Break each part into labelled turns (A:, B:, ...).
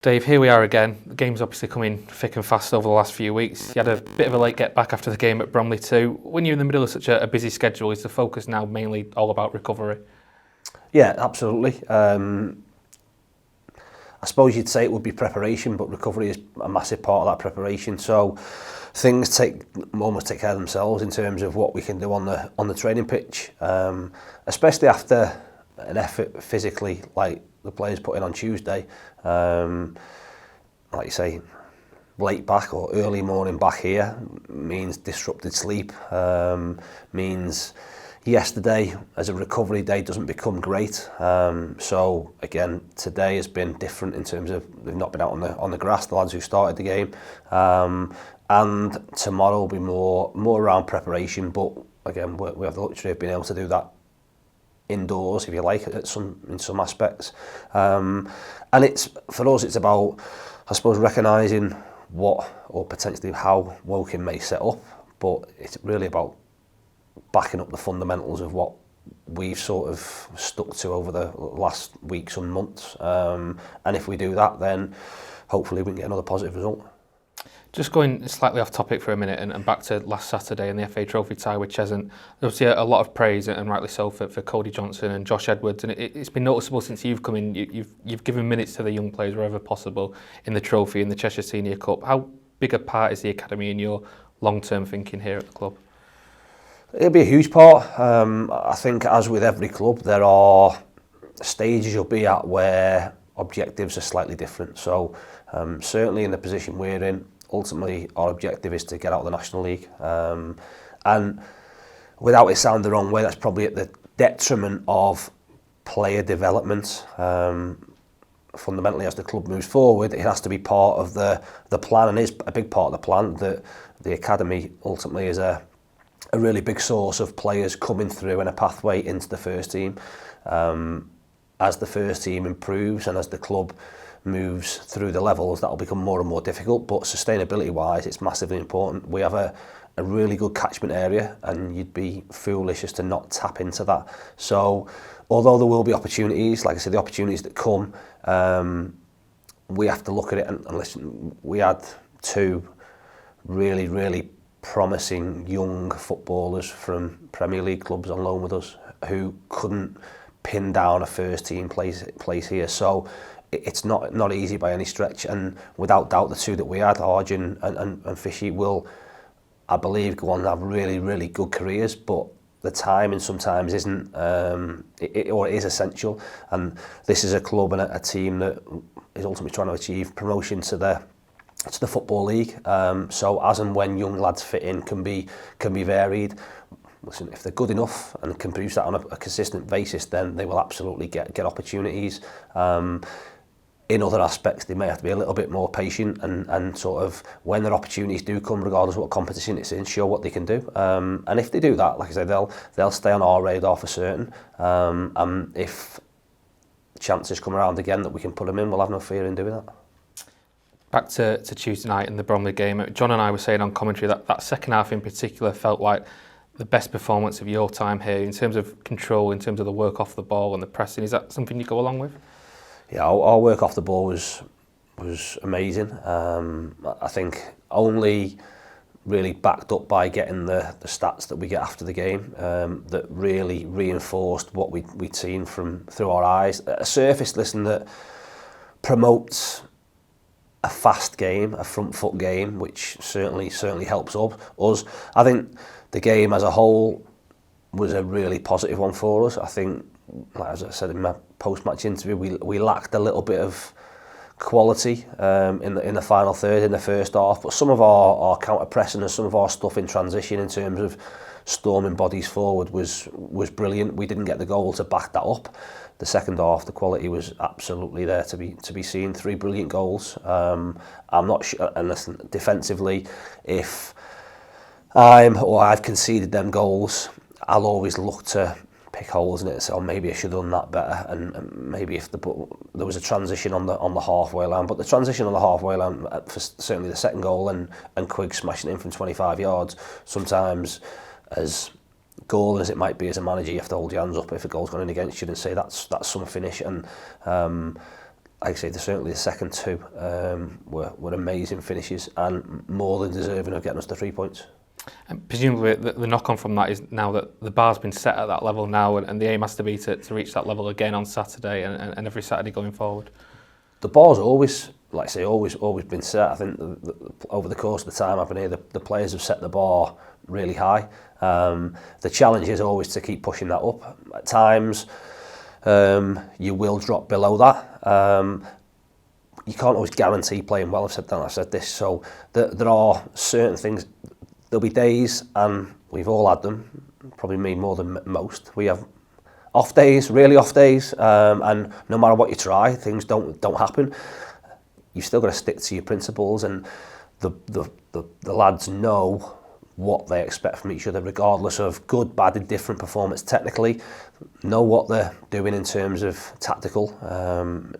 A: Dave, here we are again. The game's obviously coming thick and fast over the last few weeks. You had a bit of a late get back after the game at Bromley too. When you're in the middle of such a busy schedule, is the focus now mainly all about recovery?
B: Yeah, absolutely. I suppose you'd say it would be preparation, but recovery is a massive part of that preparation. So things almost take care of themselves in terms of what we can do on the training pitch, especially after an effort physically like the players put in on Tuesday. Like you say, late back or early morning back here means disrupted sleep, means yesterday as a recovery day doesn't become great. So again, today has been different in terms of they've not been out on the grass, the lads who started the game, and tomorrow will be more around preparation. But again, we have the luxury of being able to do that indoors, if you like, in some aspects. And it's for us, it's about, I suppose, recognising what or potentially how Woking may set up, but it's really about backing up the fundamentals of what we've sort of stuck to over the last weeks and months. And if we do that, then hopefully we can get another positive result.
A: Just going slightly off topic for a minute and back to last Saturday in the FA Trophy tie with Cheshunt, there was a lot of praise, and rightly so, for Cody Johnson and Josh Edwards, and it's been noticeable since you've come in. You've given minutes to the young players wherever possible in the trophy, in the Cheshire Senior Cup. How big a part is the academy in your long-term thinking here at the club?
B: It'll be a huge part. I think, as with every club, there are stages you'll be at where objectives are slightly different. So certainly in the position we're in, ultimately our objective is to get out of the National League. And without it sounding the wrong way, that's probably at the detriment of player development. Fundamentally, as the club moves forward, it has to be part of the plan, and is a big part of the plan. That the academy ultimately is a really big source of players coming through and a pathway into the first team. As the first team improves and as the club moves through the levels, that'll become more and more difficult, but sustainability wise it's massively important. We have a really good catchment area, and you'd be foolish as to not tap into that. So although there will be opportunities, like I said, the opportunities that come, we have to look at it and listen. We had two really promising young footballers from Premier League clubs on loan with us who couldn't pin down a first team place here. So it's not easy by any stretch, and without doubt the two that we had, Arjun and Fishy, will, I believe, go on and have really good careers, but the timing sometimes isn't, or it is essential. And this is a club and a team that is ultimately trying to achieve promotion to the Football League. So as and when young lads fit in can be varied. Listen, if they're good enough and can produce that on a consistent basis, then they will absolutely get opportunities. In other aspects, they may have to be a little bit more patient and sort of, when their opportunities do come, regardless of what competition it's in, show what they can do. And if they do that, like I said, they'll stay on our radar for certain. And if chances come around again that we can put them in, we'll have no fear in doing that.
A: Back to Tuesday night in the Bromley game, John and I were saying on commentary that second half in particular felt like the best performance of your time here in terms of control, in terms of the work off the ball and the pressing. Is that something you go along with?
B: Yeah, our work off the ball was amazing. I think only really backed up by getting the stats that we get after the game that really reinforced what we'd seen through our eyes. A surface, listen, that promotes a fast game, a front foot game, which certainly helps us. I think the game as a whole was a really positive one for us. I think, as I said in my post-match interview, we lacked a little bit of quality in the final third, in the first half, but some of our counter-pressing and some of our stuff in transition in terms of storming bodies forward was brilliant. We didn't get the goal to back that up. The second half, the quality was absolutely there to be seen. 3 brilliant goals. I'm not sure, and listen, defensively, if I've conceded them goals, I'll always look to pick holes in it. So maybe I should have done that better, and maybe if there was a transition on the halfway line, but the transition on the halfway line for certainly the second goal and Quigg smashing it in from 25 yards, sometimes as galling as it might be as a manager, you have to hold your hands up if a goal's gone in against you and say that's some finish. And like I say, certainly the second two were amazing finishes and more than deserving of getting us the 3 points.
A: And presumably the knock-on from that is now that the bar's been set at that level now, and the aim has to be to reach that level again on Saturday and every Saturday going forward.
B: The bar's always, like I say, always been set. I think over the course of the time I've been here, the players have set the bar really high. The challenge is always to keep pushing that up. At times, you will drop below that. You can't always guarantee playing well. I've said this. So there are certain things. There'll be days, and we've all had them. Probably me more than most. We have off days, really off days, and no matter what you try, things don't happen. You've still got to stick to your principles, and the lads know what they expect from each other, regardless of good, bad, and different performance technically. Know what they're doing in terms of tactical,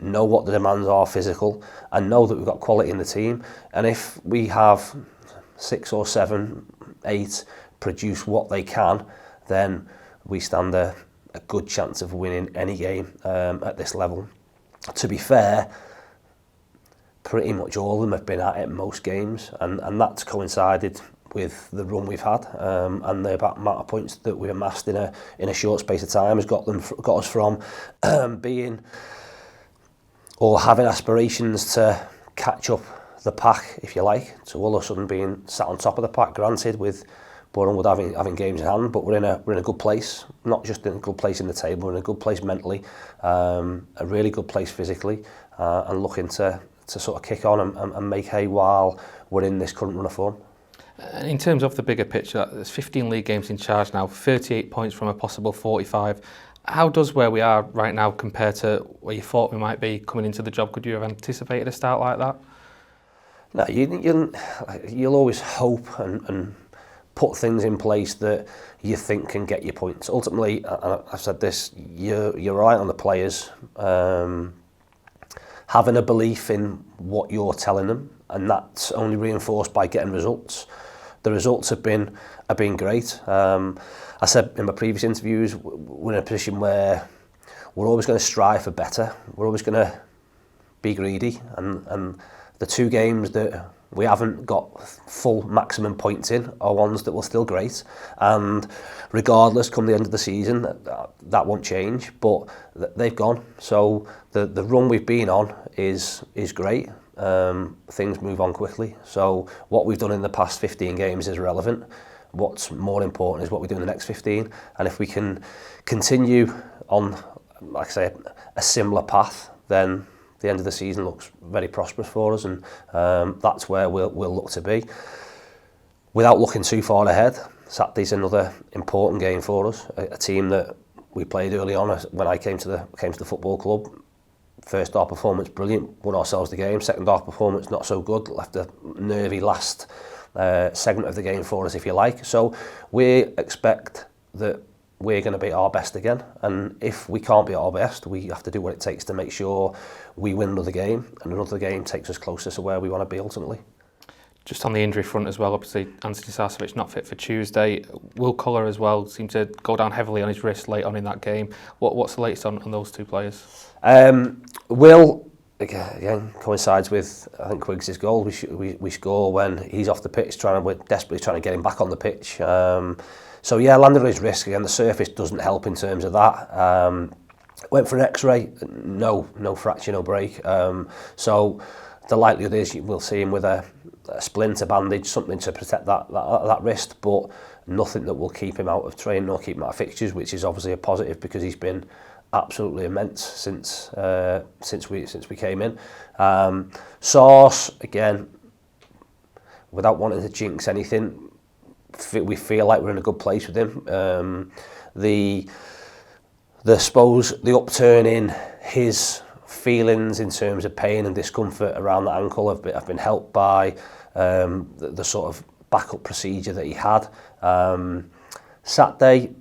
B: know what the demands are physical, and know that we've got quality in the team. And if we have 6 or 7, 8 produce what they can, then we stand a good chance of winning any game at this level. To be fair, pretty much all of them have been at it most games, and that's coincided with the run we've had, and the amount of points that we've amassed in a short space of time has got us from being or having aspirations to catch up the pack, if you like, to all of a sudden being sat on top of the pack. Granted, with Bournemouth having games in hand, but we're in a good place. Not just in a good place in the table, we're in a good place mentally, a really good place physically, and looking to sort of kick on and make hay while we're in this current run of form.
A: In terms of the bigger picture, there's 15 league games in charge now, 38 points from a possible 45. How does where we are right now compare to where you thought we might be coming into the job? Could you have anticipated a start like that?
B: No, you'll always hope and put things in place that you think can get you points. Ultimately, I've said this, you're right on the players having a belief in what you're telling them, and that's only reinforced by getting results. The results have been great. I said in my previous interviews, we're in a position where we're always going to strive for better. We're always going to be greedy, and the 2 games that we haven't got full maximum points in are ones that were still great, and regardless, come the end of the season, that won't change, but they've gone. So the run we've been on is great. Things move on quickly, so what we've done in the past 15 games is relevant. What's more important is what we do in the next 15, and if we can continue on, like I say, a similar path, then the end of the season looks very prosperous for us, and that's where we'll look to be. Without looking too far ahead, Saturday's another important game for us. A team that we played early on when I came to the football club. First half performance brilliant, won ourselves the game. Second half performance not so good, left a nervy last segment of the game for us, if you like. So we expect that we're going to be our best again, and if we can't be our best, we have to do what it takes to make sure we win another game, and another game takes us closer to where we want to be ultimately.
A: Just on the injury front as well, obviously Anthony Sarcevic not fit for Tuesday. Will Collar as well seemed to go down heavily on his wrist late on in that game. What's the latest on those 2 players?
B: Will, again, coincides with, I think, Quiggs' goal. We score when he's off the pitch, we're desperately trying to get him back on the pitch. So yeah, landed on his wrist again. The surface doesn't help in terms of that. Went for an X-ray, no fracture, no break. So the likelihood is we'll see him with a splint, a bandage, something to protect that wrist, but nothing that will keep him out of training or keep him out of fixtures, which is obviously a positive because he's been absolutely immense since we came in. Sauce, again, without wanting to jinx anything, we feel like we're in a good place with him. The upturn in his feelings in terms of pain and discomfort around the ankle have been helped by the sort of backup procedure that he had. Saturday,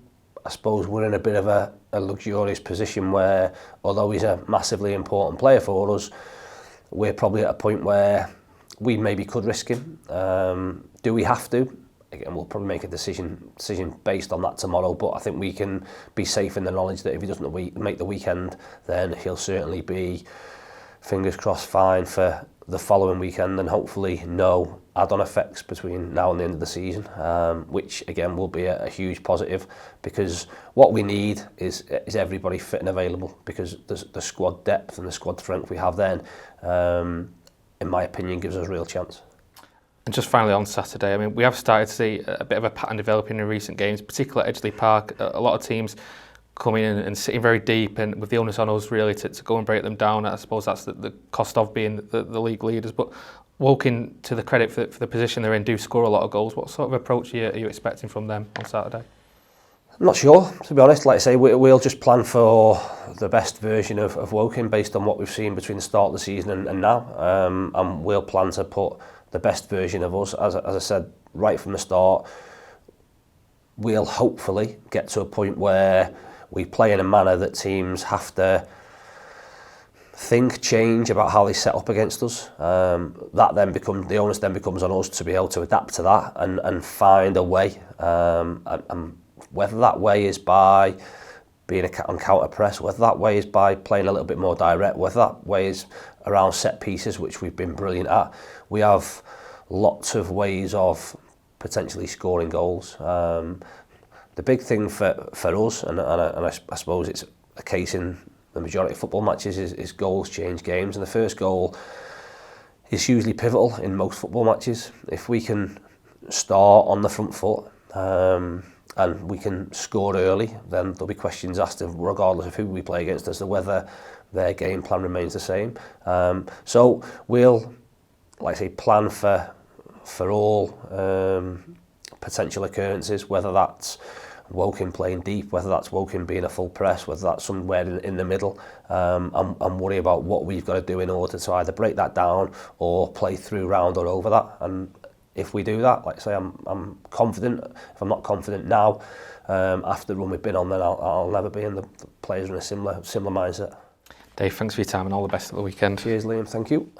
B: I suppose we're in a bit of a luxurious position where, although he's a massively important player for us, we're probably at a point where we maybe could risk him. Do we have to? Again, we'll probably make a decision based on that tomorrow, but I think we can be safe in the knowledge that if he doesn't make the weekend, then he'll certainly be fingers crossed, fine for the following weekend, and hopefully no add-on effects between now and the end of the season, which again will be a huge positive, because what we need is everybody fit and available, because the squad depth and the squad strength we have then, in my opinion, gives us a real chance.
A: And just finally on Saturday, I mean, we have started to see a bit of a pattern developing in recent games, particularly at Edgeley Park. A lot of teams coming in and sitting very deep, and with the onus on us really to go and break them down. I suppose that's the cost of being the league leaders. But Woking, to the credit for the position they're in, do score a lot of goals. What sort of approach are you expecting from them on Saturday?
B: I'm not sure, to be honest. Like I say, we'll just plan for the best version of Woking based on what we've seen between the start of the season and now. And we'll plan to put the best version of us, as I said, right from the start. We'll hopefully get to a point where we play in a manner that teams have to change about how they set up against us. That then the onus then becomes on us to be able to adapt to that and find a way. And whether that way is by being on counter press, whether that way is by playing a little bit more direct, whether that way is around set pieces, which we've been brilliant at. We have lots of ways of potentially scoring goals. The big thing for us, and I suppose it's a case in the majority of football matches, is goals change games. And the first goal is usually pivotal in most football matches. If we can start on the front foot and we can score early, then there'll be questions asked of, regardless of who we play against, as to whether their game plan remains the same. So we'll, like I say, plan for all potential occurrences, whether that's Woking playing deep, whether that's Woking being a full press, whether that's somewhere in the middle, and worry about what we've got to do in order to either break that down or play through, round or over that. And if we do that, like I say, I'm confident. If I'm not confident now, after the run we've been on, then I'll never be. And the players are in a similar mindset.
A: Dave, thanks for your time and all the best at the weekend.
B: Cheers, Liam. Thank you.